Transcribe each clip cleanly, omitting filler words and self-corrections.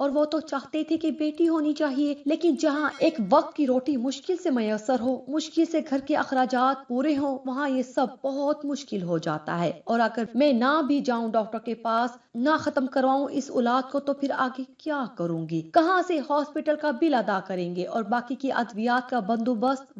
اور وہ تو چاہتے تھے کہ بیٹی ہونی چاہیے، لیکن جہاں ایک وقت کی روٹی مشکل سے میسر ہو، مشکل سے گھر کے اخراجات پورے ہوں، وہاں یہ سب بہت مشکل ہو جاتا ہے۔ اور اگر میں نہ بھی جاؤں ڈاکٹر کے پاس، نہ ختم کرواؤں اس اولاد کو، تو پھر آگے کیا کروں گی؟ کہاں سے ہاسپٹل کا بل ادا کریں گے؟ اور باقی کی ادویات کا بندوبست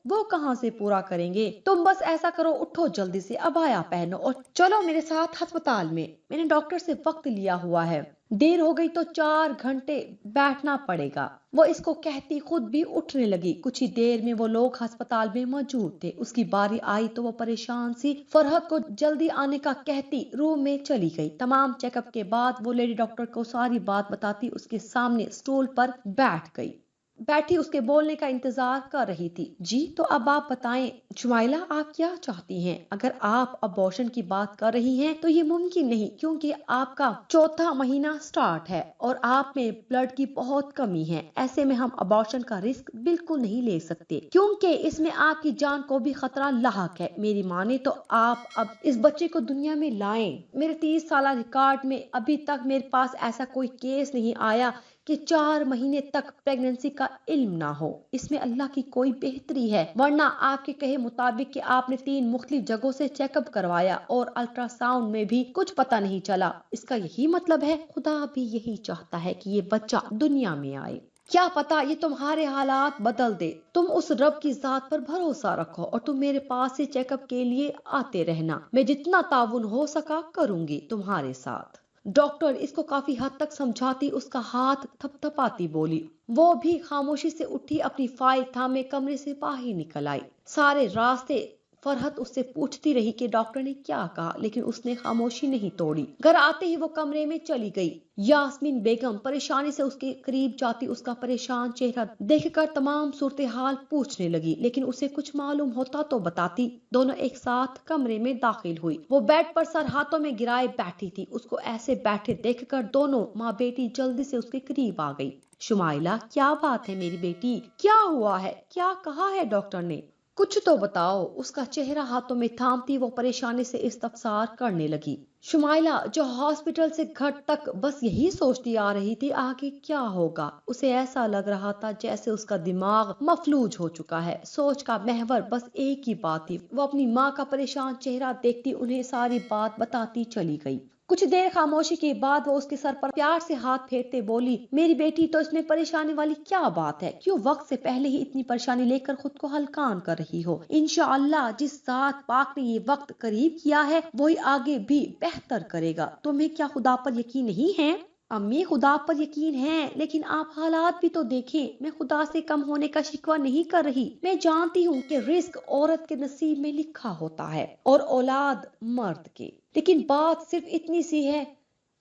وہ کہاں سے پورا کریں گے؟ تم بس ایسا کرو، اٹھو جلدی سے، عبایا پہنو اور چلو میرے ساتھ ہسپتال میں نے ڈاکٹر سے وقت لیا ہوا ہے، دیر ہو گئی تو 4 گھنٹے بیٹھنا پڑے گا۔ وہ اس کو کہتی خود بھی اٹھنے لگی۔ کچھ ہی دیر میں وہ لوگ ہسپتال میں موجود تھے۔ اس کی باری آئی تو وہ پریشان سی فرحت کو جلدی آنے کا کہتی روم میں چلی گئی۔ تمام چیک اپ کے بعد وہ لیڈی ڈاکٹر کو ساری بات بتاتی اس کے سامنے سٹول پر بیٹھی اس کے بولنے کا انتظار کر رہی تھی۔ جی تو اب آپ بتائیں شمائلہ، آپ کیا چاہتی ہیں؟ اگر آپ ابورشن کی بات کر رہی ہیں تو یہ ممکن نہیں، کیونکہ آپ کا 4تھا مہینہ سٹارٹ ہے اور آپ میں بلڈ کی بہت کمی ہے۔ ایسے میں ہم ابورشن کا رسک بالکل نہیں لے سکتے، کیونکہ اس میں آپ کی جان کو بھی خطرہ لاحق ہے۔ میری مانے تو آپ اب اس بچے کو دنیا میں لائیں۔ میرے 30 سالہ ریکارڈ میں ابھی تک میرے پاس ایسا کوئی کیس نہیں آیا کہ 4 مہینے تک پریگننسی کا علم نہ ہو۔ اس میں اللہ کی کوئی بہتری ہے، ورنہ آپ کے کہے مطابق کہ آپ نے 3 مختلف جگہوں سے چیک اپ کروایا اور الٹرا ساؤنڈ میں بھی کچھ پتہ نہیں چلا، اس کا یہی مطلب ہے خدا بھی یہی چاہتا ہے کہ یہ بچہ دنیا میں آئے۔ کیا پتا یہ تمہارے حالات بدل دے۔ تم اس رب کی ذات پر بھروسہ رکھو اور تم میرے پاس سے چیک اپ کے لیے آتے رہنا۔ میں جتنا تعاون ہو سکا کروں گی تمہارے ساتھ۔ ڈاکٹر اس کو کافی حد تک سمجھاتی اس کا ہاتھ تھپ تھپاتی بولی۔ وہ بھی خاموشی سے اٹھی، اپنی فائل تھامے کمرے سے باہر نکل آئی۔ سارے راستے فرحت اس سے پوچھتی رہی کہ ڈاکٹر نے کیا کہا، لیکن اس نے خاموشی نہیں توڑی۔ گھر آتے ہی وہ کمرے میں چلی گئی۔ یاسمین بیگم پریشانی سے اس کے قریب جاتی اس کا پریشان چہرہ دیکھ کر تمام صورتحال پوچھنے لگی، لیکن اسے کچھ معلوم ہوتا تو بتاتی۔ دونوں ایک ساتھ کمرے میں داخل ہوئی۔ وہ بیڈ پر سر ہاتھوں میں گرائے بیٹھی تھی۔ اس کو ایسے بیٹھے دیکھ کر دونوں ماں بیٹی جلدی سے اس کے قریب آ گئی۔ شمائلہ کیا بات ہے میری بیٹی؟ کیا ہوا ہے؟ کیا کہا ہے ڈاکٹر نے؟ کچھ تو بتاؤ۔ اس کا چہرہ ہاتھوں میں تھامتی وہ پریشانی سے استفسار کرنے لگی۔ شمائلہ جو ہاسپٹل سے گھر تک بس یہی سوچتی آ رہی تھی آگے کیا ہوگا۔ اسے ایسا لگ رہا تھا جیسے اس کا دماغ مفلوج ہو چکا ہے۔ سوچ کا محور بس ایک ہی بات تھی۔ وہ اپنی ماں کا پریشان چہرہ دیکھتی انہیں ساری بات بتاتی چلی گئی۔ کچھ دیر خاموشی کے بعد وہ اس کے سر پر پیار سے ہاتھ پھیرتے بولی، میری بیٹی تو اس میں پریشانی والی کیا بات ہے؟ کیوں وقت سے پہلے ہی اتنی پریشانی لے کر خود کو ہلکان کر رہی ہو؟ انشاءاللہ جس ذات پاک نے یہ وقت قریب کیا ہے وہی آگے بھی بہتر کرے گا۔ تمہیں کیا خدا پر یقین نہیں ہے؟ امی خدا پر یقین ہے، لیکن آپ حالات بھی تو دیکھیں۔ میں خدا سے کم ہونے کا شکوہ نہیں کر رہی۔ میں جانتی ہوں کہ رزق عورت کے نصیب میں لکھا ہوتا ہے اور اولاد مرد کے، لیکن بات صرف اتنی سی ہے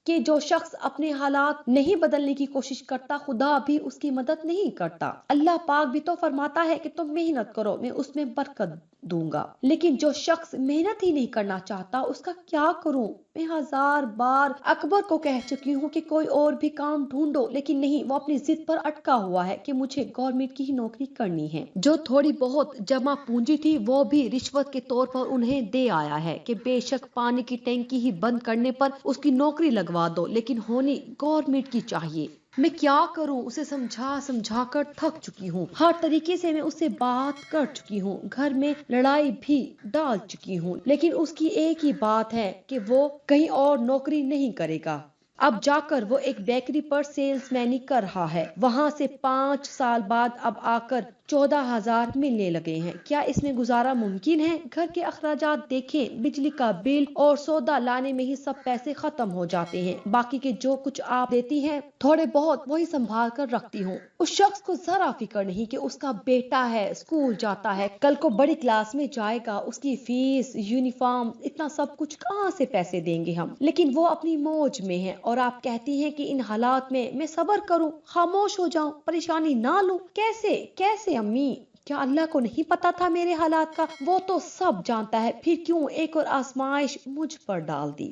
کہ جو شخص اپنے حالات نہیں بدلنے کی کوشش کرتا خدا بھی اس کی مدد نہیں کرتا۔ اللہ پاک بھی تو فرماتا ہے کہ تم محنت کرو میں اس میں برکت دوں گا، لیکن جو شخص محنت ہی نہیں کرنا چاہتا اس کا کیا کروں؟ میں 1000 بار اکبر کو کہہ چکی ہوں کہ کوئی اور بھی کام ڈھونڈو، لیکن نہیں، وہ اپنی ضد پر اٹکا ہوا ہے کہ مجھے گورنمنٹ کی ہی نوکری کرنی ہے۔ جو تھوڑی بہت جمع پونجی تھی وہ بھی رشوت کے طور پر انہیں دے آیا ہے کہ بے شک پانی کی ٹینکی ہی بند کرنے پر اس کی نوکری لگوا دو، لیکن ہونی گورنمنٹ کی چاہیے۔ میں کیا کروں؟ اسے سمجھا کر تھک چکی ہوں۔ ہر طریقے سے میں اس سے بات کر چکی ہوں، گھر میں لڑائی بھی ڈال چکی ہوں، لیکن اس کی ایک ہی بات ہے کہ وہ کہیں اور نوکری نہیں کرے گا۔ اب جا کر وہ ایک بیکری پر سیلز مینی کر رہا ہے، وہاں سے 5 سال بعد اب آ کر 14,000 ملنے لگے ہیں۔ کیا اس میں گزارا ممکن ہے؟ گھر کے اخراجات دیکھیں، بجلی کا بل اور سودا لانے میں ہی سب پیسے ختم ہو جاتے ہیں۔ باقی کے جو کچھ آپ دیتی ہیں تھوڑے بہت وہی سنبھال کر رکھتی ہوں۔ اس شخص کو ذرا فکر نہیں کہ اس کا بیٹا ہے، اسکول جاتا ہے، کل کو بڑی کلاس میں جائے گا، اس کی فیس، یونیفارم، اتنا سب کچھ کہاں سے پیسے دیں گے ہم؟ لیکن وہ اپنی موج میں ہے اور آپ کہتی ہیں کہ ان حالات میں صبر کروں، خاموش ہو جاؤں، پریشانی نہ لوں؟ کیسے امی؟ کیا اللہ کو نہیں پتا تھا میرے حالات کا؟ وہ تو سب جانتا ہے، پھر کیوں ایک اور آزمائش مجھ پر ڈال دی؟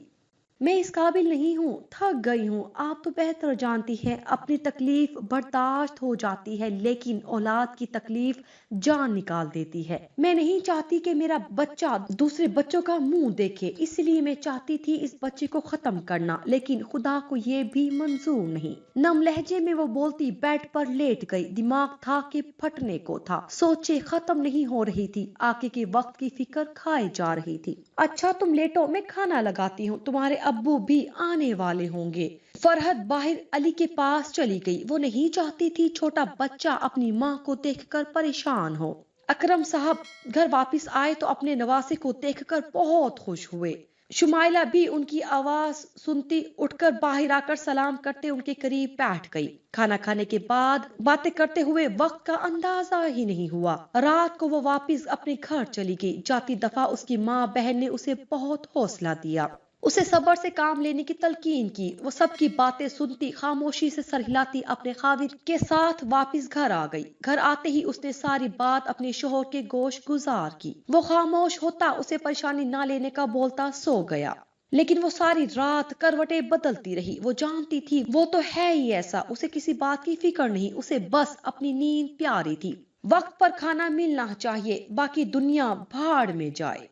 میں اس قابل نہیں ہوں، تھک گئی ہوں، آپ تو بہتر جانتی ہیں، اپنی تکلیف برداشت ہو جاتی ہے لیکن اولاد کی تکلیف جان نکال دیتی ہے۔ میں نہیں چاہتی کہ میرا بچہ دوسرے بچوں کا منہ دیکھے، اس لیے میں چاہتی تھی اس بچے کو ختم کرنا، لیکن خدا کو یہ بھی منظور نہیں۔ نم لہجے میں وہ بولتی بیڈ پر لیٹ گئی، دماغ تھا کہ پھٹنے کو تھا، سوچے ختم نہیں ہو رہی تھی، آگے کے وقت کی فکر کھائے جا رہی تھی۔ اچھا تم لیٹو، میں کھانا لگاتی ہوں، تمہارے ابو بھی آنے والے ہوں گے۔ فرحت باہر علی کے پاس چلی گئی، وہ نہیں چاہتی تھی چھوٹا بچہ اپنی ماں کو دیکھ کر پریشان ہو۔ اکرم صاحب گھر واپس آئے تو اپنے نواسے کو دیکھ کر بہت خوش ہوئے۔ شمائلہ بھی ان کی آواز سنتی اٹھ کر باہر آ کر سلام کرتے ان کے قریب بیٹھ گئی۔ کھانا کھانے کے بعد باتیں کرتے ہوئے وقت کا اندازہ ہی نہیں ہوا۔ رات کو وہ واپس اپنے گھر چلی گئی۔ جاتی دفعہ اس کی ماں بہن نے اسے بہت حوصلہ دیا، اسے صبر سے کام لینے کی تلقین کی۔ وہ سب کی باتیں سنتی، خاموشی سے سر ہلاتی اپنے خاوند کے ساتھ واپس گھر آ گئی۔ گھر آتے ہی اس نے ساری بات اپنے شوہر کے گوش گزار کی۔ وہ خاموش ہوتا، اسے پریشانی نہ لینے کا بولتا سو گیا، لیکن وہ ساری رات کروٹیں بدلتی رہی۔ وہ جانتی تھی وہ تو ہے ہی ایسا، اسے کسی بات کی فکر نہیں، اسے بس اپنی نیند پیاری تھی۔ وقت پر کھانا ملنا چاہیے، باقی دنیا بھاڑ میں جائے۔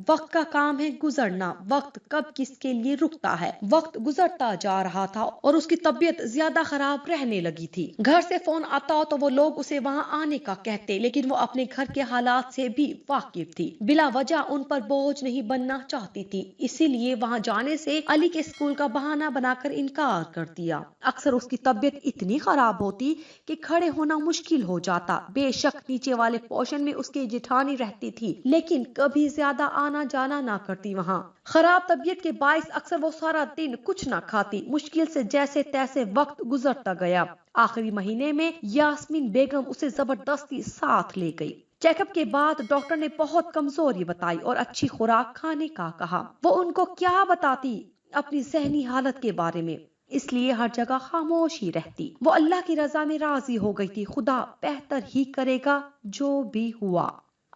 وقت کا کام ہے گزرنا، وقت کب کس کے لیے رکتا ہے۔ وقت گزرتا جا رہا تھا اور اس کی طبیعت زیادہ خراب رہنے لگی تھی۔ گھر سے فون آتا تو وہ لوگ اسے وہاں آنے کا کہتے، لیکن وہ اپنے گھر کے حالات سے بھی واقف تھی، بلا وجہ ان پر بوجھ نہیں بننا چاہتی تھی، اسی لیے وہاں جانے سے علی کے اسکول کا بہانہ بنا کر انکار کر دیا۔ اکثر اس کی طبیعت اتنی خراب ہوتی کہ کھڑے ہونا مشکل ہو جاتا۔ بے شک نیچے والے پوشن میں اس کی جیٹھانی رہتی تھی، لیکن کبھی زیادہ آنا جانا نہ کرتی وہاں۔ خراب طبیعت کے باعث اکثر وہ سارا دن کچھ نہ کھاتی، مشکل سے جیسے تیسے وقت گزرتا گیا۔ آخری مہینے میں یاسمین بیگم اسے زبردستی ساتھ لے گئی۔ چیک اپ کے بعد ڈاکٹر نے بہت کمزوری بتائی اور اچھی خوراک کھانے کا کہا۔ وہ ان کو کیا بتاتی اپنی ذہنی حالت کے بارے میں، اس لیے ہر جگہ خاموش ہی رہتی۔ وہ اللہ کی رضا میں راضی ہو گئی تھی، خدا بہتر ہی کرے گا جو بھی ہوا۔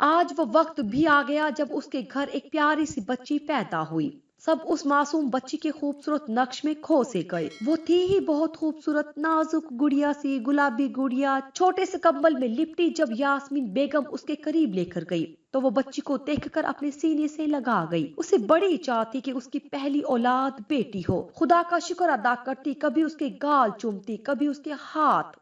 آج وہ وقت بھی آ گیا جب اس کے گھر ایک پیاری سی بچی پیدا ہوئی۔ سب اس معصوم بچی کے خوبصورت نقش میں کھو سے گئے۔ وہ تھی ہی بہت خوبصورت، نازک گڑیا سی، گلابی گڑیا چھوٹے سے کمبل میں لپٹی۔ جب یاسمین بیگم اس کے قریب لے کر گئی تو وہ بچی کو دیکھ کر اپنے سینے سے لگا گئی۔ اسے بڑی چاہ تھی کہ اس کی پہلی اولاد بیٹی ہو۔ خدا کا شکر ادا کرتی، کبھی اس کے گال چومتی، کبھی اس کے ہاتھ۔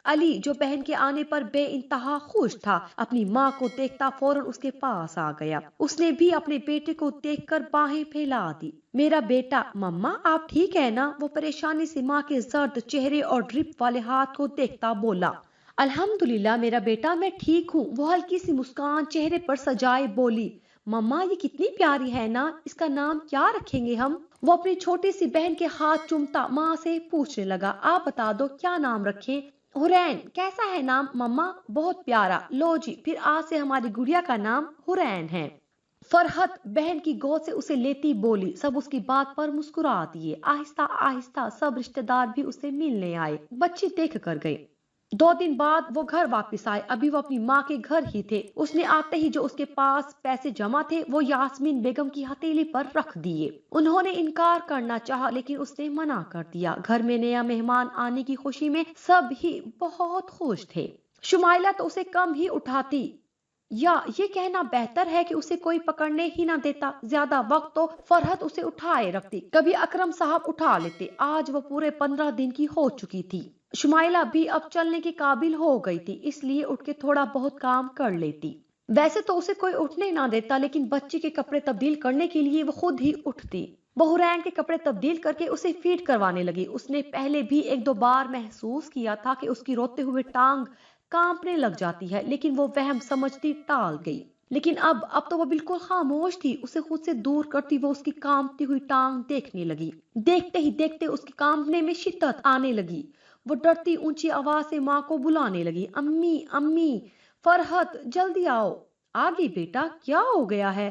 علی جو بہن کے آنے پر بے انتہا خوش تھا، اپنی ماں کو دیکھتا فوراً اس کے پاس آ گیا۔ اس نے بھی اپنے بیٹے کو دیکھ کر باہیں پھیلا دی۔ میرا بیٹا، مما آپ ٹھیک ہے نا؟ وہ پریشانی سے ماں کے زرد چہرے اور ڈرپ والے ہاتھ کو دیکھتا بولا۔ الحمدللہ میرا بیٹا، میں ٹھیک ہوں۔ وہ ہلکی سی مسکان چہرے پر سجائے بولی، مما یہ کتنی پیاری ہے نا، اس کا نام کیا رکھیں گے ہم؟ وہ اپنی چھوٹی سی بہن کے ہاتھ چومتا ماں سے پوچھنے لگا، آپ بتا دو کیا نام رکھیں؟ حرین۔ کیسا ہے نام مما؟ بہت پیارا۔ لو جی، پھر آج سے ہماری گڑیا کا نام حرین ہے۔ فرحت بہن کی گود سے اسے لیتی بولی۔ سب اس کی بات پر مسکرا دیے۔ آہستہ آہستہ سب رشتہ دار بھی اسے ملنے آئے، بچی دیکھ کر گئے۔ 2 دن بعد وہ گھر واپس آئے۔ ابھی وہ اپنی ماں کے گھر ہی تھے۔ اس نے آتے ہی جو اس کے پاس پیسے جمع تھے وہ یاسمین بیگم کی ہتھیلی پر رکھ دیے۔ انہوں نے انکار کرنا چاہا لیکن اس نے منع کر دیا۔ گھر میں نیا مہمان آنے کی خوشی میں سب ہی بہت خوش تھے۔ شمائلہ تو اسے کم ہی اٹھاتی، یا یہ کہنا بہتر ہے کہ اسے کوئی پکڑنے ہی نہ دیتا۔ زیادہ وقت تو فرحت اسے اٹھائے رکھتی، کبھی اکرم صاحب اٹھا لیتے۔ آج وہ پورے 15 دن کی ہو چکی تھی۔ شمائلہ بھی اب چلنے کے قابل ہو گئی تھی، اس لیے اٹھ کے تھوڑا بہت کام کر لیتی۔ ویسے تو اسے کوئی اٹھنے نہ دیتا، لیکن بچی کے کپڑے تبدیل کرنے کے لیے وہ خود ہی اٹھتی۔ وہ حرین کے کپڑے تبدیل کر کے اسے فیڈ کروانے لگی۔ اس نے پہلے بھی 1-2 بار محسوس کیا تھا کہ اس کی روتے ہوئے ٹانگ کانپنے لگ جاتی ہے، لیکن وہ وہم سمجھتی ٹال گئی۔ لیکن اب تو وہ بالکل خاموش تھی۔ اسے خود سے دور کرتی وہ اس کی کانپتی ہوئی ٹانگ دیکھنے لگی۔ دیکھتے ہی دیکھتے اس کے کانپنے میں شدت آنے لگی۔ وہ ڈرتی اونچی آواز سے ماں کو بلانے لگی، امی امی، فرحت جلدی آؤ۔ آگے بیٹا، کیا ہو گیا ہے؟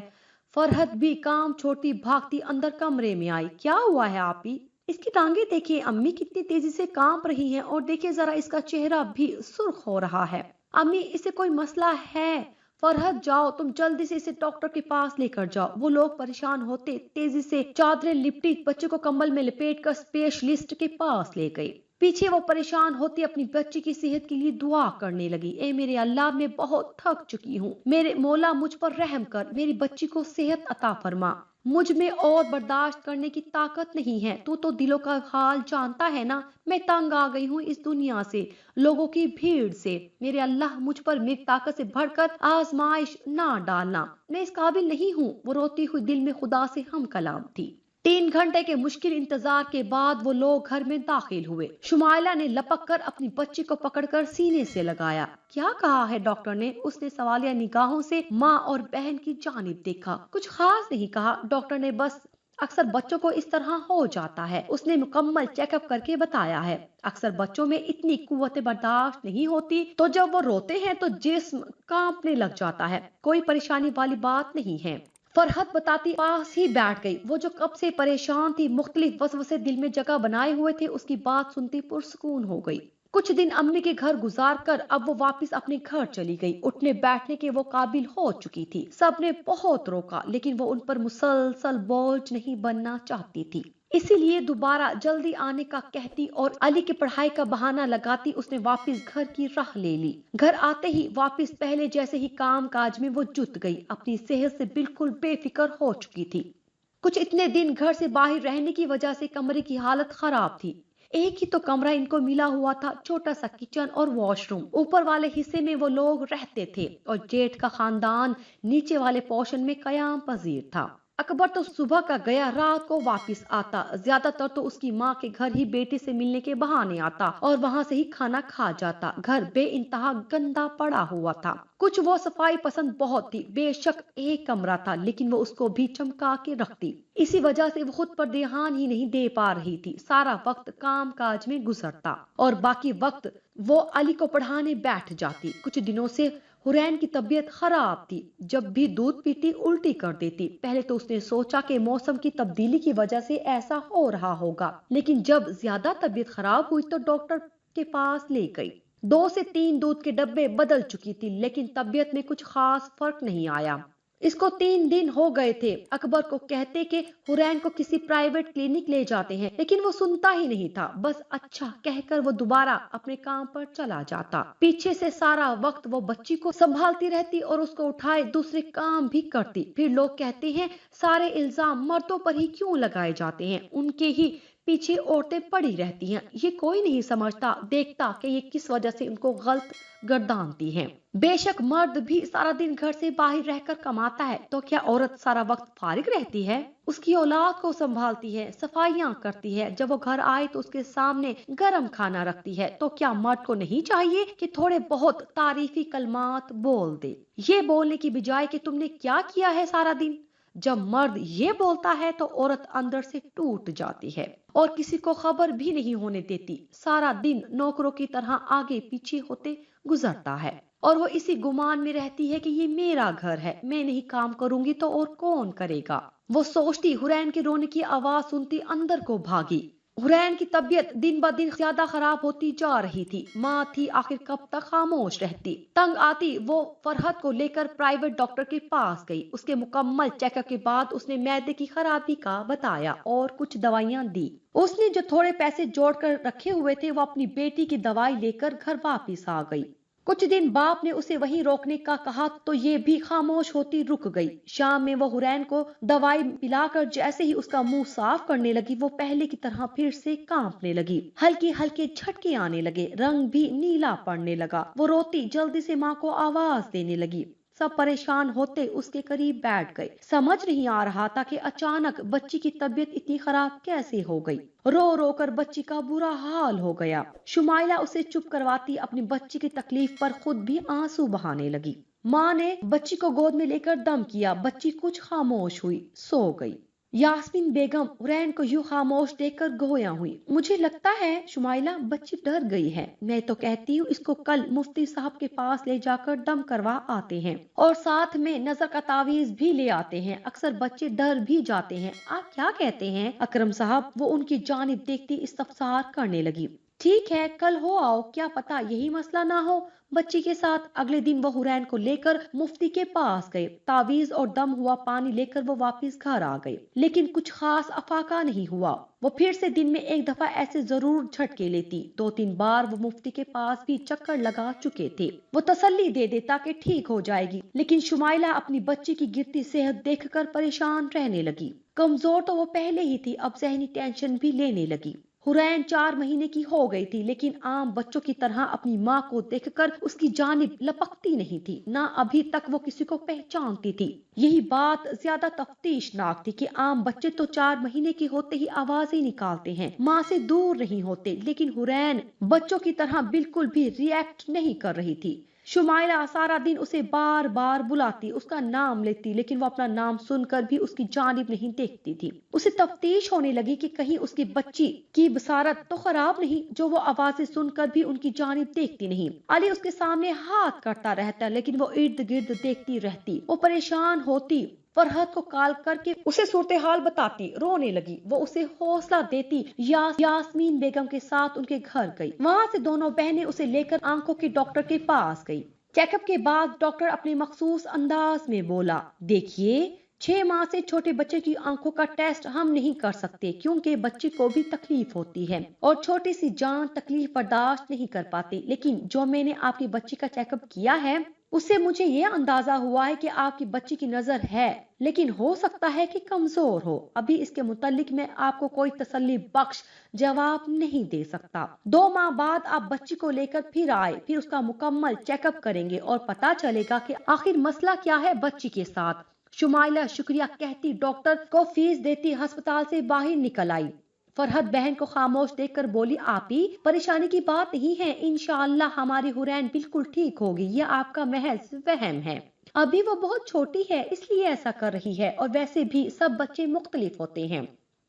فرحت بھی کام چھوڑتی بھاگتی اندر کمرے میں آئی۔ کیا ہوا ہے آپی؟ اس کی ٹانگیں دیکھیے امی، کتنی تیزی سے کانپ رہی ہیں، اور دیکھیے ذرا اس کا چہرہ بھی سرخ ہو رہا ہے۔ امی اسے کوئی مسئلہ ہے؟ فرحت جاؤ، تم جلدی سے اسے ڈاکٹر کے پاس لے کر جاؤ۔ وہ لوگ پریشان ہوتے تیزی سے چادریں لپٹی بچے کو کمبل میں لپیٹ کر اسپیشلسٹ کے پاس لے گئی۔ پیچھے وہ پریشان ہوتی اپنی بچی کی صحت کے لیے دعا کرنے لگی۔ اے میرے اللہ، میں بہت تھک چکی ہوں، میرے مولا مجھ پر رحم کر، میری بچی کو صحت عطا فرما، مجھ میں اور برداشت کرنے کی طاقت نہیں ہے، تو دلوں کا حال جانتا ہے نا، میں تنگ آ گئی ہوں اس دنیا سے، لوگوں کی بھیڑ سے، میرے اللہ مجھ پر میری طاقت سے بڑھ کر آزمائش نہ ڈالنا، میں اس قابل نہیں ہوں۔ وہ روتی ہوئی دل میں خدا سے ہم کلام تھی۔ 3 گھنٹے کے مشکل انتظار کے بعد وہ لوگ گھر میں داخل ہوئے۔ شمائلہ نے لپک کر اپنی بچی کو پکڑ کر سینے سے لگایا۔ کیا کہا ہے ڈاکٹر نے؟ اس نے سوالیہ نگاہوں سے ماں اور بہن کی جانب دیکھا۔ کچھ خاص نہیں کہا ڈاکٹر نے، بس اکثر بچوں کو اس طرح ہو جاتا ہے، اس نے مکمل چیک اپ کر کے بتایا ہے۔ اکثر بچوں میں اتنی قوت برداشت نہیں ہوتی، تو جب وہ روتے ہیں تو جسم کانپنے لگ جاتا ہے، کوئی پریشانی والی بات نہیں ہے۔ فرحت بتاتی پاس ہی بیٹھ گئی۔ وہ جو کب سے پریشان تھی، مختلف وسوسے دل میں جگہ بنائے ہوئے تھے، اس کی بات سنتی پرسکون ہو گئی۔ کچھ دن امی کے گھر گزار کر اب وہ واپس اپنے گھر چلی گئی۔ اٹھنے بیٹھنے کے وہ قابل ہو چکی تھی۔ سب نے بہت روکا، لیکن وہ ان پر مسلسل بوجھ نہیں بننا چاہتی تھی، اسی لیے دوبارہ جلدی آنے کا کہتی اور علی کی پڑھائی کا بہانہ لگاتی اس نے واپس گھر کی راہ لے لی۔ گھر آتے ہی واپس پہلے جیسے ہی کام کاج میں وہ جت گئی، اپنی صحت سے بالکل بے فکر ہو چکی تھی۔ کچھ اتنے دن گھر سے باہر رہنے کی وجہ سے کمرے کی حالت خراب تھی۔ ایک ہی تو کمرہ ان کو ملا ہوا تھا، چھوٹا سا کچن اور واش روم، اوپر والے حصے میں وہ لوگ رہتے تھے اور جیٹھ کا خاندان نیچے والے پورشن میں قیام پذیر تھا۔ اکبر تو صبح کا گیا رات کو واپس آتا، زیادہ تر تو اس کی ماں کے گھر ہی بیٹی سے ملنے کے بہانے آتا اور وہاں سے ہی کھانا کھا جاتا۔ گھر بے انتہا گندا پڑا ہوا تھا۔ کچھ وہ صفائی پسند بہت تھی، بے شک ایک کمرہ تھا لیکن وہ اس کو بھی چمکا کے رکھتی، اسی وجہ سے وہ خود پر دھیان ہی نہیں دے پا رہی تھی۔ سارا وقت کام کاج میں گزرتا اور باقی وقت وہ علی کو پڑھانے بیٹھ جاتی۔ کچھ دنوں سے حرین کی طبیعت خراب تھی، جب بھی دودھ پیتی الٹی کر دیتی۔ پہلے تو اس نے سوچا کہ موسم کی تبدیلی کی وجہ سے ایسا ہو رہا ہوگا، لیکن جب زیادہ طبیعت خراب ہوئی تو ڈاکٹر کے پاس لے گئی۔ 2 سے 3 دودھ کے ڈبے بدل چکی تھی، لیکن طبیعت میں کچھ خاص فرق نہیں آیا۔ اس کو 3 دن ہو گئے تھے۔ اکبر کو کہتے کہ حرین کو کسی پرائیویٹ کلینک لے جاتے ہیں، لیکن وہ سنتا ہی نہیں تھا، بس اچھا کہہ کر وہ دوبارہ اپنے کام پر چلا جاتا۔ پیچھے سے سارا وقت وہ بچی کو سنبھالتی رہتی اور اس کو اٹھائے دوسرے کام بھی کرتی۔ پھر لوگ کہتے ہیں سارے الزام مردوں پر ہی کیوں لگائے جاتے ہیں، ان کے ہی پیچھے عورتیں پڑی رہتی ہیں۔ یہ کوئی نہیں سمجھتا دیکھتا کہ یہ کس وجہ سے ان کو غلط گردانتی ہیں۔ بے شک مرد بھی سارا دن گھر سے باہر رہ کر کماتا ہے، تو کیا عورت سارا وقت فارغ رہتی ہے؟ اس کی اولاد کو سنبھالتی ہے، صفائیاں کرتی ہے، جب وہ گھر آئے تو اس کے سامنے گرم کھانا رکھتی ہے، تو کیا مرد کو نہیں چاہیے کہ تھوڑے بہت تعریفی کلمات بول دے، یہ بولنے کی بجائے کہ تم نے کیا کیا ہے سارا دن؟ جب مرد یہ بولتا ہے تو عورت اندر سے ٹوٹ جاتی ہے اور کسی کو خبر بھی نہیں ہونے دیتی۔ سارا دن نوکروں کی طرح آگے پیچھے ہوتے گزرتا ہے اور وہ اسی گمان میں رہتی ہے کہ یہ میرا گھر ہے، میں نہیں کام کروں گی تو اور کون کرے گا؟ وہ سوچتی، حرین کے رونے کی آواز سنتی اندر کو بھاگی۔ حرین کی طبیعت دن بہ دن زیادہ خراب ہوتی جا رہی تھی۔ ماں تھی، آخر کب تک خاموش رہتی؟ تنگ آتی وہ فرحت کو لے کر پرائیویٹ ڈاکٹر کے پاس گئی۔ اس کے مکمل چیک اپ کے بعد اس نے معدے کی خرابی کا بتایا اور کچھ دوائیاں دی۔ اس نے جو تھوڑے پیسے جوڑ کر رکھے ہوئے تھے وہ اپنی بیٹی کی دوائی لے کر گھر واپس آ گئی۔ کچھ دن باپ نے اسے وہیں روکنے کا کہا تو یہ بھی خاموش ہوتی رک گئی۔ شام میں وہ حرین کو دوائی پلا کر جیسے ہی اس کا منہ صاف کرنے لگی، وہ پہلے کی طرح پھر سے کانپنے لگی، ہلکے ہلکے جھٹکے آنے لگے، رنگ بھی نیلا پڑنے لگا۔ وہ روتی جلدی سے ماں کو آواز دینے لگی۔ سب پریشان ہوتے اس کے قریب بیٹھ گئے۔ سمجھ نہیں آ رہا تھا کہ اچانک بچی کی طبیعت اتنی خراب کیسے ہو گئی۔ رو رو کر بچی کا برا حال ہو گیا۔ شمائلہ اسے چپ کرواتی اپنی بچی کی تکلیف پر خود بھی آنسو بہانے لگی۔ ماں نے بچی کو گود میں لے کر دم کیا، بچی کچھ خاموش ہوئی، سو گئی۔ یاسمین بیگم حرین کو یوں خاموش دیکھ کر گویا ہوئی۔ مجھے لگتا ہے شمائلہ بچی ڈر گئی ہے، میں تو کہتی ہوں اس کو کل مفتی صاحب کے پاس لے جا کر دم کروا آتے ہیں اور ساتھ میں نظر کا تعویذ بھی لے آتے ہیں، اکثر بچے ڈر بھی جاتے ہیں۔ آپ کیا کہتے ہیں اکرم صاحب؟ وہ ان کی جانب دیکھتی استفسار کرنے لگی۔ ٹھیک ہے کل ہو آؤ، کیا پتا یہی مسئلہ نہ ہو بچی کے ساتھ۔ اگلے دن وہ حرین کو لے کر مفتی کے پاس گئے، تعویذ اور دم ہوا پانی لے کر وہ واپس گھر آ گئے، لیکن کچھ خاص افاقہ نہیں ہوا۔ وہ پھر سے دن میں ایک دفعہ ایسے ضرور جھٹکے لیتی، 2-3 بار وہ مفتی کے پاس بھی چکر لگا چکے تھے، وہ تسلی دے دیتا کہ ٹھیک ہو جائے گی، لیکن شمائلہ اپنی بچی کی گرتی صحت دیکھ کر پریشان رہنے لگی۔ کمزور تو وہ پہلے ہی تھی، اب ذہنی ٹینشن بھی لینے لگی۔ حرین 4 مہینے کی ہو گئی تھی، لیکن عام بچوں کی طرح اپنی ماں کو دیکھ کر اس کی جانب لپکتی نہیں تھی، نہ ابھی تک وہ کسی کو پہچانتی تھی۔ یہی بات زیادہ تفتیش ناک تھی کہ عام بچے تو 4 مہینے کے ہوتے ہی آوازیں نکالتے ہیں، ماں سے دور نہیں ہوتے، لیکن حرین بچوں کی طرح بالکل بھی ری ایکٹ نہیں کر رہی تھی۔ شمائلہ سارا دن اسے بار بار بلاتی، اس کا نام لیتی، لیکن وہ اپنا نام سن کر بھی اس کی جانب نہیں دیکھتی تھی۔ اسے تفتیش ہونے لگی کہ کہیں اس کی بچی کی بصارت تو خراب نہیں، جو وہ آوازیں سن کر بھی ان کی جانب دیکھتی نہیں۔ علی اس کے سامنے ہاتھ کرتا رہتا، لیکن وہ ارد گرد دیکھتی رہتی۔ وہ پریشان ہوتی، فرحت کو کال کر کے اسے صورتحال بتاتی، رونے لگی۔ وہ اسے حوصلہ دیتی، یاسمین بیگم کے ساتھ ان کے گھر گئی، وہاں سے دونوں بہنیں اسے لے کر آنکھوں کے ڈاکٹر کے پاس گئی۔ چیک اپ کے بعد ڈاکٹر اپنے مخصوص انداز میں بولا، دیکھیے 6 ماہ سے چھوٹے بچے کی آنکھوں کا ٹیسٹ ہم نہیں کر سکتے، کیونکہ بچے کو بھی تکلیف ہوتی ہے اور چھوٹی سی جان تکلیف برداشت نہیں کر پاتی، لیکن جو میں نے آپ کی بچی کا چیک اپ کیا ہے اس سے مجھے یہ اندازہ ہوا ہے کہ آپ کی بچی کی نظر ہے، لیکن ہو سکتا ہے کہ کمزور ہو۔ ابھی اس کے متعلق میں آپ کو کوئی تسلی بخش جواب نہیں دے سکتا۔ 2 ماہ بعد آپ بچی کو لے کر پھر آئے، پھر اس کا مکمل چیک اپ کریں گے اور پتا چلے گا کہ آخر مسئلہ کیا ہے بچی کے ساتھ۔ شمائلہ شکریہ کہتی ڈاکٹر کو فیس دیتی ہسپتال سے باہر نکل آئی۔ فرحت بہن کو خاموش دیکھ کر بولی، آپی پریشانی کی بات نہیں ہے، انشاءاللہ ہماری حرین بالکل ٹھیک ہوگی، یہ آپ کا محض وہم ہے، ابھی وہ بہت چھوٹی ہے اس لیے ایسا کر رہی ہے، اور ویسے بھی سب بچے مختلف ہوتے ہیں۔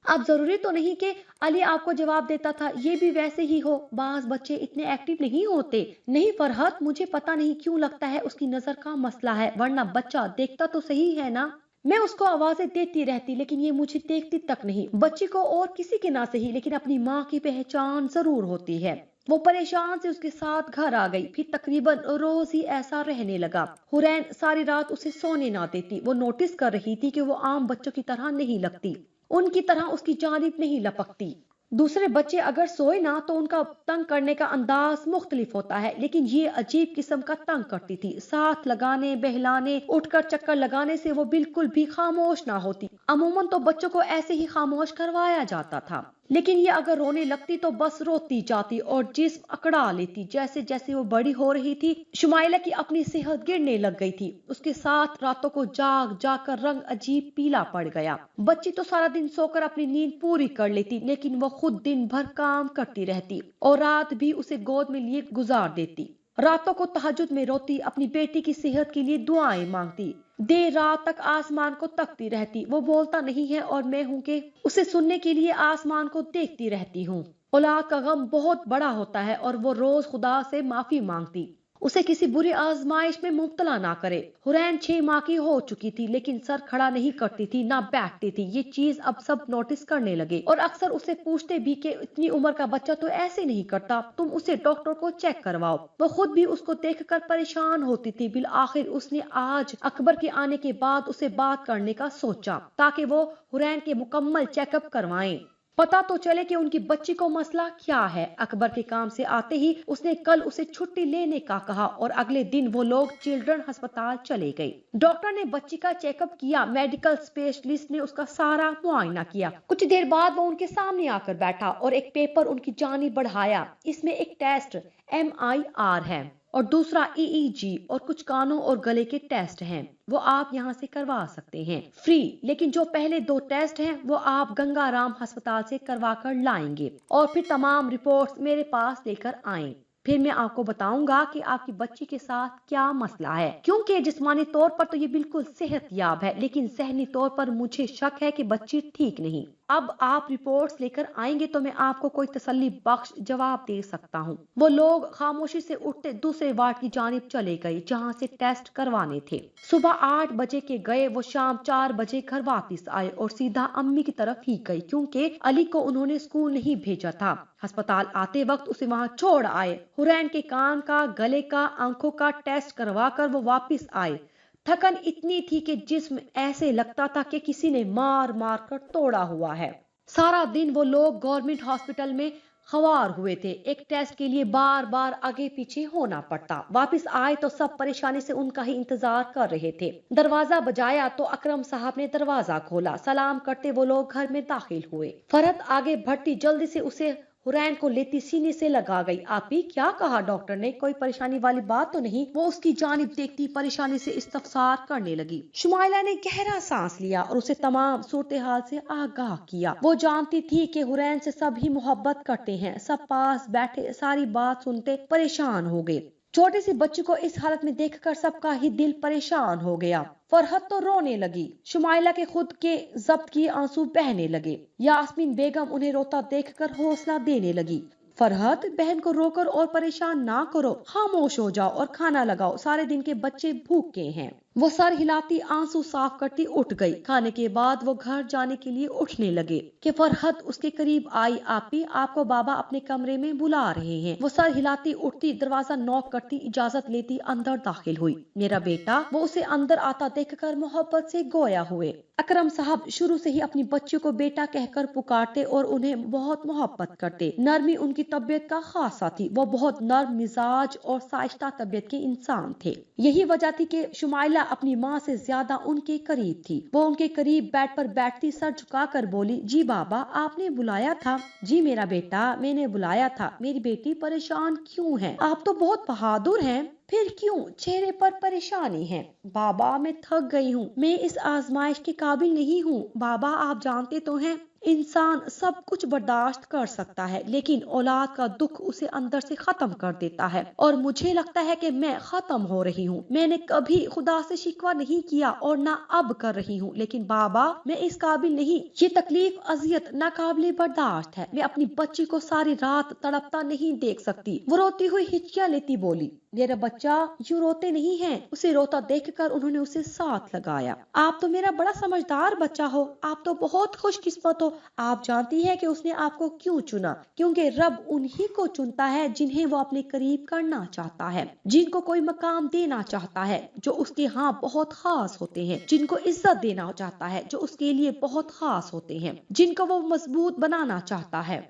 اب ضروری تو نہیں کہ علی آپ کو جواب دیتا تھا یہ بھی ویسے ہی ہو، بعض بچے اتنے ایکٹیو نہیں ہوتے۔ نہیں فرحت، مجھے پتا نہیں کیوں لگتا ہے اس کی نظر کا مسئلہ ہے، ورنہ بچہ دیکھتا تو صحیح ہے نا، میں اس کو آوازیں دیتی رہتی لیکن یہ مجھے دیکھتی تک نہیں۔ بچی کو اور کسی کے نہ صحیح لیکن اپنی ماں کی پہچان ضرور ہوتی ہے۔ وہ پریشان سے اس کے ساتھ گھر آ گئی، پھر تقریباً روز ہی ایسا رہنے لگا۔ حرین ساری رات اسے سونے نہ دیتی، وہ نوٹس کر رہی تھی کہ وہ عام بچوں کی طرح نہیں لگتی، ان کی طرح اس کی جانب نہیں لپکتی۔ دوسرے بچے اگر سوئے نہ تو ان کا تنگ کرنے کا انداز مختلف ہوتا ہے، لیکن یہ عجیب قسم کا تنگ کرتی تھی، ساتھ لگانے، بہلانے، اٹھ کر چکر لگانے سے وہ بالکل بھی خاموش نہ ہوتی۔ عموماً تو بچوں کو ایسے ہی خاموش کروایا جاتا تھا، لیکن یہ اگر رونے لگتی تو بس روتی جاتی اور جسم اکڑا لیتی۔ جیسے جیسے وہ بڑی ہو رہی تھی شمائلہ کی اپنی صحت گرنے لگ گئی تھی، اس کے ساتھ راتوں کو جاگ جاگ کر رنگ عجیب پیلا پڑ گیا۔ بچی تو سارا دن سو کر اپنی نیند پوری کر لیتی، لیکن وہ خود دن بھر کام کرتی رہتی اور رات بھی اسے گود میں لیے گزار دیتی۔ راتوں کو تہجد میں روتی، اپنی بیٹی کی صحت کے لیے دعائیں مانگتی، دیر رات تک آسمان کو تکتی رہتی۔ وہ بولتا نہیں ہے اور میں ہوں کہ اسے سننے کے لیے آسمان کو دیکھتی رہتی ہوں۔ اولاد کا غم بہت بڑا ہوتا ہے اور وہ روز خدا سے معافی مانگتی، اسے کسی بری آزمائش میں مبتلا نہ کرے۔ حرین 6 ماہ کی ہو چکی تھی، لیکن سر کھڑا نہیں کرتی تھی، نہ بیٹھتی تھی۔ یہ چیز اب سب نوٹس کرنے لگے اور اکثر اسے پوچھتے بھی کہ اتنی عمر کا بچہ تو ایسے نہیں کرتا، تم اسے ڈاکٹر کو چیک کرواؤ۔ وہ خود بھی اس کو دیکھ کر پریشان ہوتی تھی۔ بالآخر اس نے آج اکبر کے آنے کے بعد اسے بات کرنے کا سوچا تاکہ وہ حرین کے مکمل چیک اپ کروائیں، پتا تو چلے کہ ان کی بچی کو مسئلہ کیا ہے۔ اکبر کے کام سے آتے ہی اس نے کل اسے چھٹی لینے کا کہا اور اگلے دن وہ لوگ چلڈرن ہسپتال چلے گئے۔ ڈاکٹر نے بچی کا چیک اپ کیا، میڈیکل اسپیشلسٹ نے اس کا سارا معائنہ کیا۔ کچھ دیر بعد وہ ان کے سامنے آ کر بیٹھا اور ایک پیپر ان کی جانب بڑھایا۔ اس میں ایک ٹیسٹ MIR ہے اور دوسرا EEG اور کچھ کانوں اور گلے کے ٹیسٹ ہیں، وہ آپ یہاں سے کروا سکتے ہیں فری، لیکن جو پہلے 2 ٹیسٹ ہیں وہ آپ گنگا رام ہسپتال سے کروا کر لائیں گے اور پھر تمام رپورٹس میرے پاس لے کر آئیں۔ پھر میں آپ کو بتاؤں گا کہ آپ کی بچی کے ساتھ کیا مسئلہ ہے، کیونکہ جسمانی طور پر تو یہ بالکل صحت یاب ہے، لیکن ذہنی طور پر مجھے شک ہے کہ بچی ٹھیک نہیں۔ اب آپ رپورٹس لے کر آئیں گے تو میں آپ کو کوئی تسلی بخش جواب دے سکتا ہوں۔ وہ لوگ خاموشی سے اٹھتے دوسرے وارڈ کی جانب چلے گئے جہاں سے ٹیسٹ کروانے تھے۔ صبح 8 بجے کے گئے وہ شام 4 بجے گھر واپس آئے اور سیدھا امی کی طرف ہی گئی، کیونکہ علی کو انہوں نے اسکول نہیں بھیجا تھا۔ ہسپتال آتے وقت اسے وہاں چھوڑ آئے۔ حرین کے کان کا، گلے کا، آنکھوں کا ٹیسٹ کروا کر وہ واپس آئے۔ تھکن اتنی تھی کہ جسم ایسے لگتا تھا کہ کسی نے مار مار کر توڑا ہوا ہے۔ سارا دن وہ لوگ گورنمنٹ ہاسپٹل میں خوار ہوئے تھے، ایک ٹیسٹ کے لیے بار بار آگے پیچھے ہونا پڑتا۔ واپس آئے تو سب پریشانی سے ان کا ہی انتظار کر رہے تھے۔ دروازہ بجایا تو اکرم صاحب نے دروازہ کھولا۔ سلام کرتے وہ لوگ گھر میں داخل ہوئے۔ فرحت آگے بڑھتی جلدی سے اسے حرین کو لیتی سینے سے لگا گئی۔ آپی کیا کہا ڈاکٹر نے؟ کوئی پریشانی والی بات تو نہیں؟ وہ اس کی جانب دیکھتی پریشانی سے استفسار کرنے لگی۔ شمائلہ نے گہرا سانس لیا اور اسے تمام صورتحال سے آگاہ کیا۔ وہ جانتی تھی کہ حرین سے سب ہی محبت کرتے ہیں۔ سب پاس بیٹھے ساری بات سنتے پریشان ہو گئے۔ چھوٹی سی بچی کو اس حالت میں دیکھ کر سب کا ہی دل پریشان ہو گیا۔ فرحت تو رونے لگی، شمائلہ کے خود کے ضبط کیے آنسو بہنے لگے۔ یاسمین بیگم انہیں روتا دیکھ کر حوصلہ دینے لگی۔ فرحت بہن کو رو کر اور پریشان نہ کرو، خاموش ہو جاؤ اور کھانا لگاؤ، سارے دن کے بچے بھوکے ہیں۔ وہ سر ہلاتی آنسو صاف کرتی اٹھ گئی۔ کھانے کے بعد وہ گھر جانے کے لیے اٹھنے لگے کہ فرحت اس کے قریب آئی۔ آپی آپ کو بابا اپنے کمرے میں بلا رہے ہیں۔ وہ سر ہلاتی اٹھتی، دروازہ نوک کرتی، اجازت لیتی اندر داخل ہوئی۔ میرا بیٹا، وہ اسے اندر آتا دیکھ کر محبت سے گویا ہوئے۔ اکرم صاحب شروع سے ہی اپنی بچیوں کو بیٹا کہہ کر پکارتے اور انہیں بہت محبت کرتے۔ نرمی ان کی طبیعت کا خاصہ تھی، وہ بہت نرم مزاج اور سائشتہ طبیعت کے انسان تھے۔ یہی وجہ تھی کہ شمائلہ اپنی ماں سے زیادہ ان کے قریب تھی۔ وہ ان کے قریب بیڈ پر بیٹھتی سر جھکا کر بولی، جی بابا آپ نے بلایا تھا؟ جی میرا بیٹا میں نے بلایا تھا۔ میری بیٹی پریشان کیوں ہے؟ آپ تو بہت بہادر ہیں، پھر کیوں چہرے پر پریشانی ہے؟ بابا میں تھک گئی ہوں، میں اس آزمائش کے قابل نہیں ہوں۔ بابا آپ جانتے تو ہیں انسان سب کچھ برداشت کر سکتا ہے، لیکن اولاد کا دکھ اسے اندر سے ختم کر دیتا ہے، اور مجھے لگتا ہے کہ میں ختم ہو رہی ہوں۔ میں نے کبھی خدا سے شکوہ نہیں کیا اور نہ اب کر رہی ہوں، لیکن بابا میں اس قابل نہیں۔ یہ تکلیف اذیت ناقابل برداشت ہے۔ میں اپنی بچی کو ساری رات تڑپتا نہیں دیکھ سکتی۔ وہ روتی ہوئی ہچکیاں لیتی بولی، میرا بچہ یوں روتے نہیں ہیں۔ اسے روتا دیکھ کر انہوں نے اسے ساتھ لگایا۔ آپ تو میرا بڑا سمجھدار بچہ ہو، آپ تو بہت خوش قسمت ہو۔ آپ جانتی ہے کہ اس نے آپ کو کیوں چنا؟ کیونکہ رب انہی کو چنتا ہے جنہیں وہ اپنے قریب کرنا چاہتا ہے، جن کو کوئی مقام دینا چاہتا ہے جو اس کے ہاں بہت خاص ہوتے ہیں، جن کو عزت دینا چاہتا ہے جو اس کے لیے بہت خاص ہوتے ہیں، جن کو وہ مضبوط بنانا چاہتا ہے۔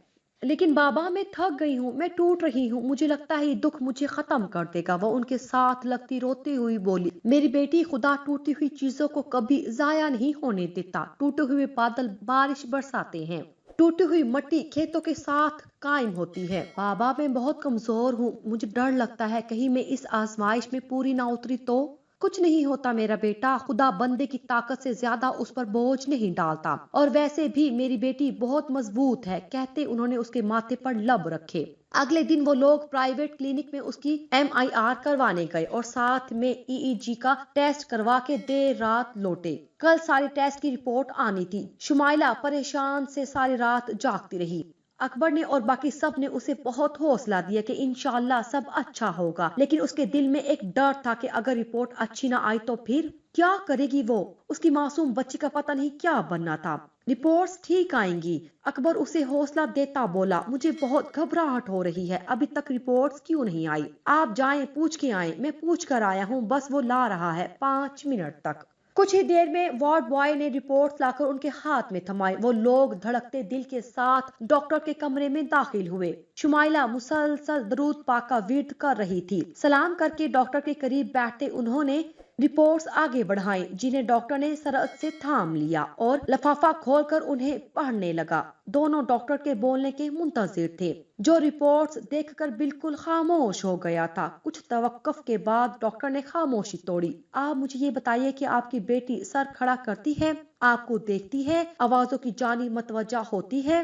لیکن بابا میں تھک گئی ہوں، میں ٹوٹ رہی ہوں، مجھے لگتا ہے یہ دکھ مجھے ختم کر دے گا۔ وہ ان کے ساتھ لگتی روتے ہوئی بولی، میری بیٹی خدا ٹوٹی ہوئی چیزوں کو کبھی ضائع نہیں ہونے دیتا۔ ٹوٹے ہوئے بادل بارش برساتے ہیں، ٹوٹی ہوئی مٹی کھیتوں کے ساتھ قائم ہوتی ہے۔ بابا میں بہت کمزور ہوں، مجھے ڈر لگتا ہے کہیں میں اس آزمائش میں پوری نہ اتری تو۔ کچھ نہیں ہوتا میرا بیٹا، خدا بندے کی طاقت سے زیادہ اس پر بوجھ نہیں ڈالتا، اور ویسے بھی میری بیٹی بہت مضبوط ہے، کہتے انہوں نے اس کے ماتھے پر لب رکھے۔ اگلے دن وہ لوگ پرائیویٹ کلینک میں اس کی MIR کروانے گئے اور ساتھ میں EEG کا ٹیسٹ کروا کے دیر رات لوٹے۔ کل ساری ٹیسٹ کی رپورٹ آنی تھی۔ شمائلہ پریشان سے ساری رات جاگتی رہی۔ اکبر نے اور باقی سب نے اسے بہت حوصلہ دیا کہ انشاءاللہ سب اچھا ہوگا، لیکن اس کے دل میں ایک ڈر تھا کہ اگر رپورٹ اچھی نہ آئی تو پھر کیا کرے گی وہ؟ اس کی معصوم بچی کا پتہ نہیں کیا بننا تھا۔ رپورٹس ٹھیک آئیں گی، اکبر اسے حوصلہ دیتا بولا، مجھے بہت گھبراہٹ ہو رہی ہے، ابھی تک رپورٹس کیوں نہیں آئی؟ آپ جائیں پوچھ کے آئیں۔ میں پوچھ کر آیا ہوں، بس وہ لا رہا ہے 5 منٹ تک۔ کچھ ہی دیر میں وارڈ بوائے نے رپورٹس لا کر ان کے ہاتھ میں تھمائے۔ وہ لوگ دھڑکتے دل کے ساتھ ڈاکٹر کے کمرے میں داخل ہوئے۔ شمائلہ مسلسل درود پاک کا ورد کر رہی تھی۔ سلام کر کے ڈاکٹر کے قریب بیٹھتے انہوں نے رپورٹس آگے بڑھائیں، جنہیں ڈاکٹر نے سرعت سے تھام لیا اور لفافہ کھول کر انہیں پڑھنے لگا۔ دونوں ڈاکٹر کے بولنے کے منتظر تھے، جو رپورٹس دیکھ کر بالکل خاموش ہو گیا تھا۔ کچھ توقف کے بعد ڈاکٹر نے خاموشی توڑی۔ آپ مجھے یہ بتائیے کہ آپ کی بیٹی سر کھڑا کرتی ہے، آپ کو دیکھتی ہے، آوازوں کی جانب متوجہ ہوتی ہے؟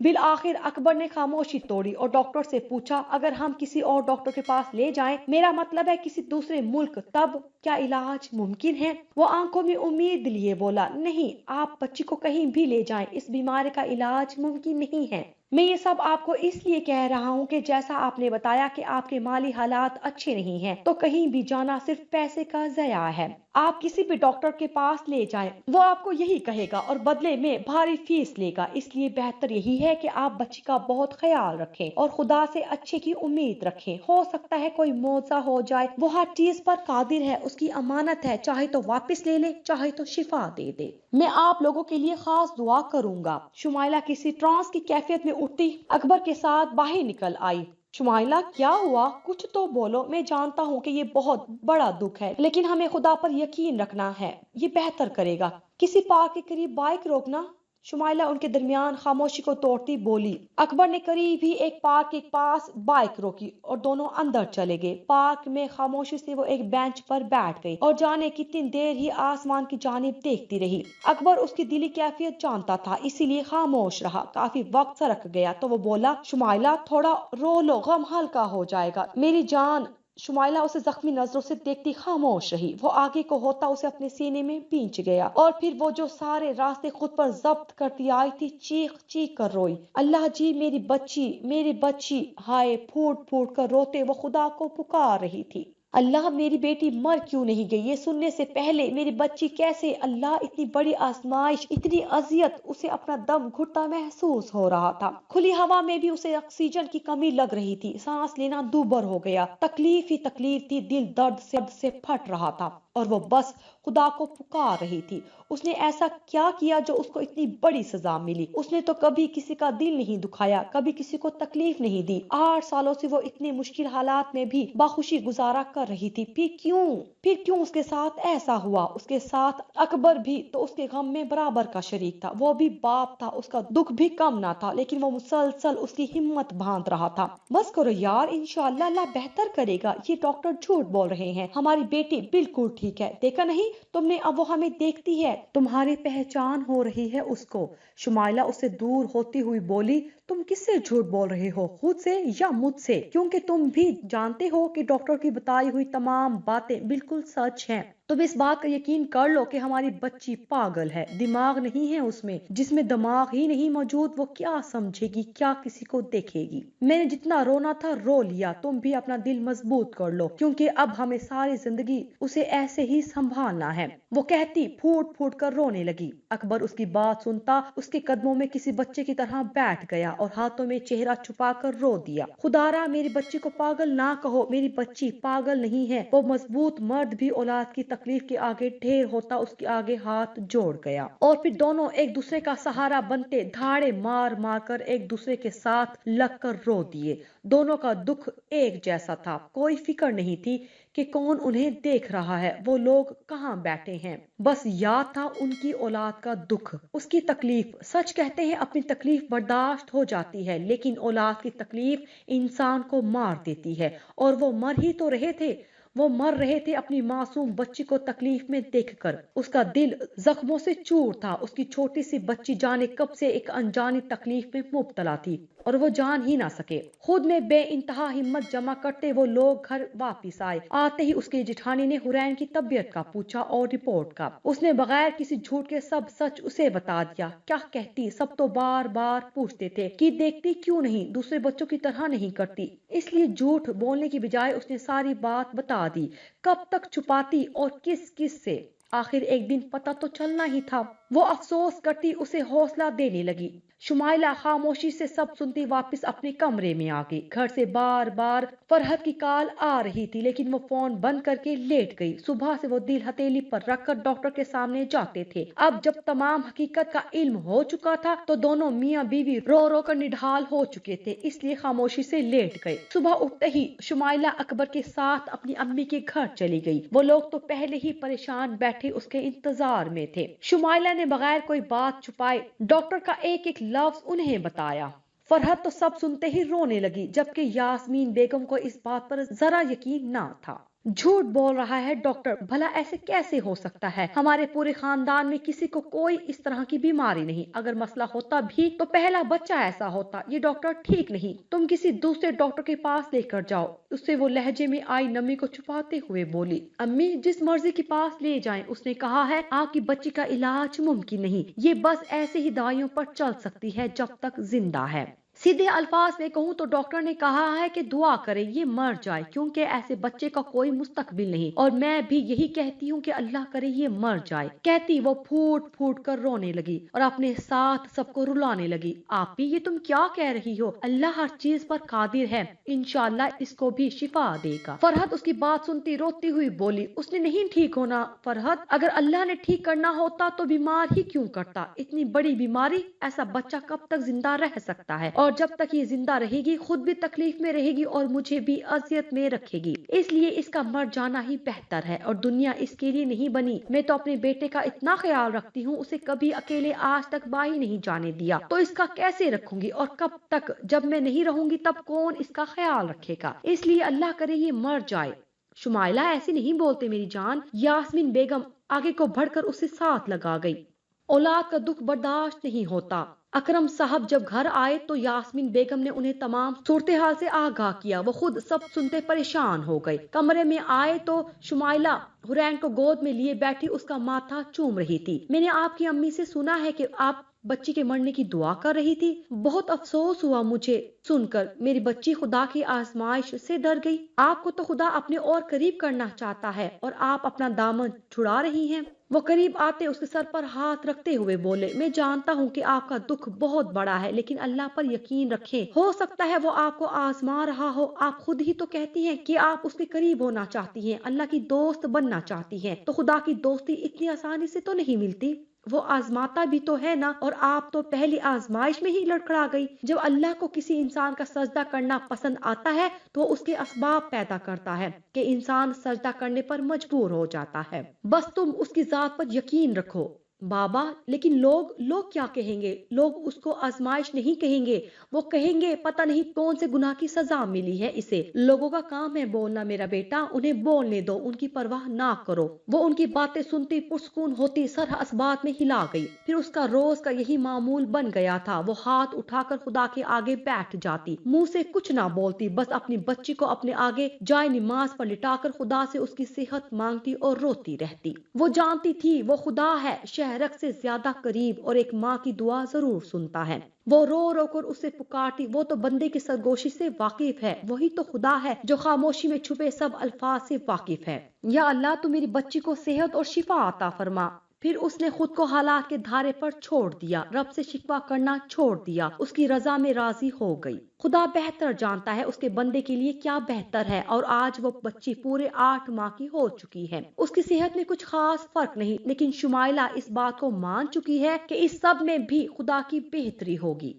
بالآخر اکبر نے خاموشی توڑی اور ڈاکٹر سے پوچھا، اگر ہم کسی اور ڈاکٹر کے پاس لے جائیں، میرا مطلب ہے کسی دوسرے ملک، تب کیا علاج ممکن ہے؟ وہ آنکھوں میں امید لیے بولا، نہیں، آپ بچی کو کہیں بھی لے جائیں، اس بیماری کا علاج ممکن نہیں ہے۔ میں یہ سب آپ کو اس لیے کہہ رہا ہوں کہ جیسا آپ نے بتایا کہ آپ کے مالی حالات اچھے نہیں ہیں، تو کہیں بھی جانا صرف پیسے کا ضیاع ہے۔ آپ کسی بھی ڈاکٹر کے پاس لے جائیں، وہ آپ کو یہی کہے گا اور بدلے میں بھاری فیس لے گا۔ اس لیے بہتر یہی ہے کہ آپ بچی کا بہت خیال رکھیں اور خدا سے اچھے کی امید رکھیں۔ ہو سکتا ہے کوئی معجزہ ہو جائے، وہ ہر چیز پر قادر ہے، اس کی امانت ہے، چاہے تو واپس لے لے، چاہے تو شفا دے دے۔ میں آپ لوگوں کے لیے خاص دعا کروں گا۔ شمائلہ کسی ٹرانس کی کیفیت میں اٹھتی اکبر کے ساتھ باہر نکل آئی۔ شمائلہ، کیا ہوا؟ کچھ تو بولو۔ میں جانتا ہوں کہ یہ بہت بڑا دکھ ہے، لیکن ہمیں خدا پر یقین رکھنا ہے، یہ بہتر کرے گا۔ کسی پارک کے قریب بائک روکنا۔ شمائلہ ان کے درمیان خاموشی کو توڑتی بولی۔ اکبر نے قریب ہی ایک پارک کے پاس بائک روکی اور دونوں اندر چلے گئے۔ پارک میں خاموشی سے وہ ایک بینچ پر بیٹھ گئی اور جانے کتنی دیر ہی آسمان کی جانب دیکھتی رہی۔ اکبر اس کی دلی کیفیت جانتا تھا، اسی لیے خاموش رہا۔ کافی وقت سرک گیا تو وہ بولا، شمائلہ تھوڑا رو لو، غم ہلکا ہو جائے گا میری جان۔ شمائلہ اسے زخمی نظروں سے دیکھتی خاموش رہی۔ وہ آگے کو ہوتا اسے اپنے سینے میں پینچ گیا اور پھر وہ جو سارے راستے خود پر ضبط کرتی آئی تھی، چیخ چیخ کر روئی، اللہ جی میری بچی، میری بچی۔ ہائے، پھوٹ پھوٹ کر روتے وہ خدا کو پکار رہی تھی۔ اللہ، میری بیٹی مر کیوں نہیں گئی؟ یہ سننے سے پہلے میری بچی کیسے؟ اللہ، اتنی بڑی آزمائش، اتنی اذیت، اسے اپنا دم گھٹتا محسوس ہو رہا تھا۔ کھلی ہوا میں بھی اسے آکسیجن کی کمی لگ رہی تھی، سانس لینا دوبر ہو گیا، تکلیف ہی تکلیف تھی، دل درد سے پھٹ رہا تھا اور وہ بس خدا کو پکار رہی تھی۔ اس نے ایسا کیا کیا جو اس کو اتنی بڑی سزا ملی؟ اس نے تو کبھی کسی کا دل نہیں دکھایا، کبھی کسی کو تکلیف نہیں دی۔ 8 سالوں سے وہ اتنے مشکل حالات میں بھی باخوشی گزارا کر رہی تھی، پھر کیوں اس کے ساتھ ایسا ہوا؟ اس کے ساتھ اکبر بھی تو اس کے غم میں برابر کا شریک تھا، وہ بھی باپ تھا، اس کا دکھ بھی کم نہ تھا، لیکن وہ مسلسل اس کی ہمت باندھ رہا تھا۔ بس کرو یار، انشاءاللہ اللہ بہتر کرے گا، یہ ڈاکٹر جھوٹ بول رہے ہیں، ہماری بیٹی بالکل ٹھیک ہے، دیکھا نہیں تم نے، اب وہ ہمیں دیکھتی ہے، تمہاری پہچان ہو رہی ہے اس کو۔ شمائلہ اس سے دور ہوتی ہوئی بولی، تم کس سے جھوٹ بول رہے ہو، خود سے یا مجھ سے؟ کیونکہ تم بھی جانتے ہو کہ ڈاکٹر کی بتائی ہوئی تمام باتیں بالکل سچ ہیں۔ تم اس بات کا یقین کر لو کہ ہماری بچی پاگل ہے، دماغ نہیں ہے اس میں، جس میں دماغ ہی نہیں موجود وہ کیا سمجھے گی، کیا کسی کو دیکھے گی؟ میں نے جتنا رونا تھا رو لیا، تم بھی اپنا دل مضبوط کر لو، کیونکہ اب ہمیں ساری زندگی اسے ایسے ہی سنبھالنا ہے۔ وہ کہتی پھوٹ پھوٹ کر رونے لگی۔ اکبر اس کی بات سنتا اس کے قدموں میں کسی بچے کی طرح بیٹھ گیا اور ہاتھوں میں چہرہ چھپا کر رو دیا۔ خدارا، میری بچی کو پاگل نہ کہو، میری بچی پاگل نہیں ہے۔ وہ مضبوط مرد بھی اولاد کی تکلیف کے آگے ڈھیر ہوتا اس کے آگے ہاتھ جوڑ گیا اور پھر دونوں ایک دوسرے کا سہارا بنتے دھاڑے مار مار کر ایک دوسرے کے ساتھ لگ کر رو دیے۔ دونوں کا دکھ ایک جیسا تھا، کوئی فکر نہیں تھی کہ کون انہیں دیکھ رہا ہے، وہ لوگ کہاں بیٹھے ہیں، بس یاد تھا ان کی اولاد کا دکھ، اس کی تکلیف۔ سچ کہتے ہیں اپنی تکلیف برداشت ہو جاتی ہے، لیکن اولاد کی تکلیف انسان کو مار دیتی ہے، اور وہ مر ہی تو رہے تھے، وہ مر رہے تھے اپنی معصوم بچی کو تکلیف میں دیکھ کر۔ اس کا دل زخموں سے چور تھا، اس کی چھوٹی سی بچی جانے کب سے ایک انجانی تکلیف میں مبتلا تھی اور وہ جان ہی نہ سکے۔ خود میں بے انتہا ہمت جمع کرتے وہ لوگ گھر واپس آئے۔ آتے ہی اس کی جٹھانی نے حرین کی طبیعت کا پوچھا اور رپورٹ کا۔ اس نے بغیر کسی جھوٹ کے سب سچ اسے بتا دیا۔ کیا کہتی؟ سب تو بار بار پوچھتے تھے کہ دیکھتی کیوں نہیں، دوسرے بچوں کی طرح نہیں کرتی، اس لیے جھوٹ بولنے کی بجائے اس نے ساری بات بتا دی۔ کب تک چھپاتی اور کس کس سے؟ آخر ایک دن پتہ تو چلنا ہی تھا۔ وہ افسوس کرتی اسے حوصلہ دینے لگی۔ شمائلہ خاموشی سے سب سنتی واپس اپنے کمرے میں آ گئی۔ گھر سے بار بار فرحت کی کال آ رہی تھی، لیکن وہ فون بند کر کے لیٹ گئی۔ صبح سے وہ دل ہتھیلی پر رکھ کر ڈاکٹر کے سامنے جاتے تھے۔ اب جب تمام حقیقت کا علم ہو چکا تھا تو دونوں میاں بیوی رو رو کر نڈھال ہو چکے تھے، اس لیے خاموشی سے لیٹ گئے۔ صبح اٹھتے ہی شمائلہ اکبر کے ساتھ اپنی امی کے گھر چلی گئی۔ وہ لوگ تو پہلے ہی پریشان بیٹھے اس کے انتظار میں تھے۔ شمائلہ نے بغیر کوئی بات چھپائے ڈاکٹر کا ایک ایک لفظ انہیں بتایا۔ فرحت تو سب سنتے ہی رونے لگی، جبکہ یاسمین بیگم کو اس بات پر ذرا یقین نہ تھا۔ جھوٹ بول رہا ہے ڈاکٹر، بھلا ایسے کیسے ہو سکتا ہے؟ ہمارے پورے خاندان میں کسی کو کوئی اس طرح کی بیماری نہیں، اگر مسئلہ ہوتا بھی تو پہلا بچہ ایسا ہوتا۔ یہ ڈاکٹر ٹھیک نہیں، تم کسی دوسرے ڈاکٹر کے پاس لے کر جاؤ، اس سے وہ لہجے میں آئی نمی کو چھپاتے ہوئے بولی۔ امی جس مرضی کے پاس لے جائیں، اس نے کہا ہے آپ کی بچی کا علاج ممکن نہیں، یہ بس ایسے ہی دوائیوں پر چل سکتی ہے جب تک زندہ ہے۔ سیدھے الفاظ میں کہوں تو ڈاکٹر نے کہا ہے کہ دعا کرے یہ مر جائے، کیونکہ ایسے بچے کا کوئی مستقبل نہیں، اور میں بھی یہی کہتی ہوں کہ اللہ کرے یہ مر جائے۔ کہتی وہ پھوٹ پھوٹ کر رونے لگی اور اپنے ساتھ سب کو رلانے لگی۔ آپی یہ تم کیا کہہ رہی ہو؟ اللہ ہر چیز پر قادر ہے، انشاءاللہ اس کو بھی شفا دے گا۔ فرحت اس کی بات سنتی روتی ہوئی بولی، اس نے نہیں ٹھیک ہونا فرحت، اگر اللہ نے ٹھیک کرنا ہوتا تو بیمار ہی کیوں کرتا؟ اتنی بڑی بیماری، ایسا بچہ کب تک زندہ رہ سکتا ہے؟ اور جب تک یہ زندہ رہے گی خود بھی تکلیف میں رہے گی اور مجھے بھی اذیت میں رکھے گی، اس لیے اس کا مر جانا ہی بہتر ہے، اور دنیا اس کے لیے نہیں بنی۔ میں تو اپنے بیٹے کا اتنا خیال رکھتی ہوں، اسے کبھی اکیلے آج تک باہر نہیں جانے دیا، تو اس کا کیسے رکھوں گی؟ اور کب تک؟ جب میں نہیں رہوں گی تب کون اس کا خیال رکھے گا؟ اس لیے اللہ کرے یہ مر جائے۔ شمائلہ ایسے نہیں بولتے میری جان، یاسمین بیگم آگے کو بڑھ کر اسے ساتھ لگا گئی۔ اولاد کا دکھ برداشت نہیں ہوتا۔ اکرم صاحب جب گھر آئے تو یاسمین بیگم نے انہیں تمام صورتحال سے آگاہ کیا، وہ خود سب سنتے پریشان ہو گئے۔ کمرے میں آئے تو شمائلہ حرین کو گود میں لیے بیٹھی اس کا ماتھا چوم رہی تھی۔ میں نے آپ کی امی سے سنا ہے کہ آپ بچی کے مرنے کی دعا کر رہی تھی، بہت افسوس ہوا مجھے سن کر، میری بچی خدا کی آزمائش سے ڈر گئی۔ آپ کو تو خدا اپنے اور قریب کرنا چاہتا ہے اور آپ اپنا دامن چھڑا رہی ہیں۔ وہ قریب آتے اس کے سر پر ہاتھ رکھتے ہوئے بولے، میں جانتا ہوں کہ آپ کا دکھ بہت بڑا ہے، لیکن اللہ پر یقین رکھیں، ہو سکتا ہے وہ آپ کو آزما رہا ہو۔ آپ خود ہی تو کہتی ہیں کہ آپ اس کے قریب ہونا چاہتی ہیں، اللہ کی دوست بننا چاہتی ہیں، تو خدا کی دوستی اتنی آسانی سے تو نہیں ملتی، وہ آزماتا بھی تو ہے نا، اور آپ تو پہلی آزمائش میں ہی لڑکھڑا گئی۔ جب اللہ کو کسی انسان کا سجدہ کرنا پسند آتا ہے تو وہ اس کے اسباب پیدا کرتا ہے کہ انسان سجدہ کرنے پر مجبور ہو جاتا ہے، بس تم اس کی ذات پر یقین رکھو۔ بابا لیکن لوگ کیا کہیں گے؟ لوگ اس کو آزمائش نہیں کہیں گے، وہ کہیں گے پتہ نہیں کون سے گناہ کی سزا ملی ہے اسے۔ لوگوں کا کام ہے بولنا میرا بیٹا، انہیں بولنے دو، ان کی پرواہ نہ کرو۔ وہ ان کی باتیں سنتی پرسکون ہوتی سر اسبات میں ہلا گئی۔ پھر اس کا روز کا یہی معمول بن گیا تھا، وہ ہاتھ اٹھا کر خدا کے آگے بیٹھ جاتی، منہ سے کچھ نہ بولتی، بس اپنی بچی کو اپنے آگے جائے نماز پر لٹا کر خدا سے اس کی صحت مانگتی اور روتی رہتی۔ وہ جانتی تھی وہ خدا ہے، شہرک سے زیادہ قریب، اور ایک ماں کی دعا ضرور سنتا ہے۔ وہ رو رو کر اسے پکارتی، وہ تو بندے کی سرگوشی سے واقف ہے، وہی تو خدا ہے جو خاموشی میں چھپے سب الفاظ سے واقف ہے۔ یا اللہ تو میری بچی کو صحت اور شفا عطا فرما۔ پھر اس نے خود کو حالات کے دھارے پر چھوڑ دیا، رب سے شکوہ کرنا چھوڑ دیا، اس کی رضا میں راضی ہو گئی۔ خدا بہتر جانتا ہے اس کے بندے کے لیے کیا بہتر ہے، اور آج وہ بچی پورے 8 ماہ کی ہو چکی ہے، اس کی صحت میں کچھ خاص فرق نہیں، لیکن شمائلہ اس بات کو مان چکی ہے کہ اس سب میں بھی خدا کی بہتری ہوگی۔